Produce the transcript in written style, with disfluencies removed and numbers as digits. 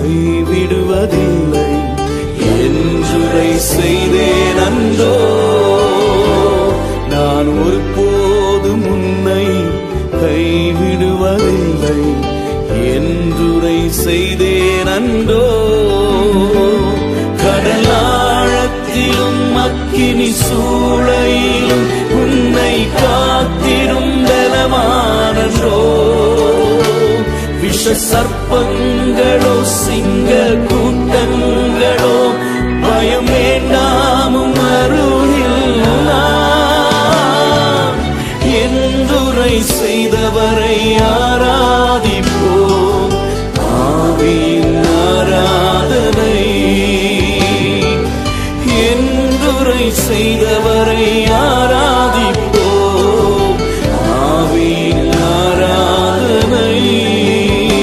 கைவிடுவதில்லை என்றுரை செய்தேன் அன்றோ. நான் ஒருபோதும் உன்னை கைவிடுவதில்லை என்றுரை செய்தேன் அன்றோ. கடலாழத்திலும் அக்கினி சூளையிலும் உன்னை காத்திடும் பலமானன்றோ. விஷ சர்ப்பங்களோ சிங்க கூட்டங்களோ பயம் வேண்டாமும் அருளில் நான் என்றுரை செய்தவரை ஆராதிப்போம். ஆவியின் ஆராதனை என்றுரை செய்தவரை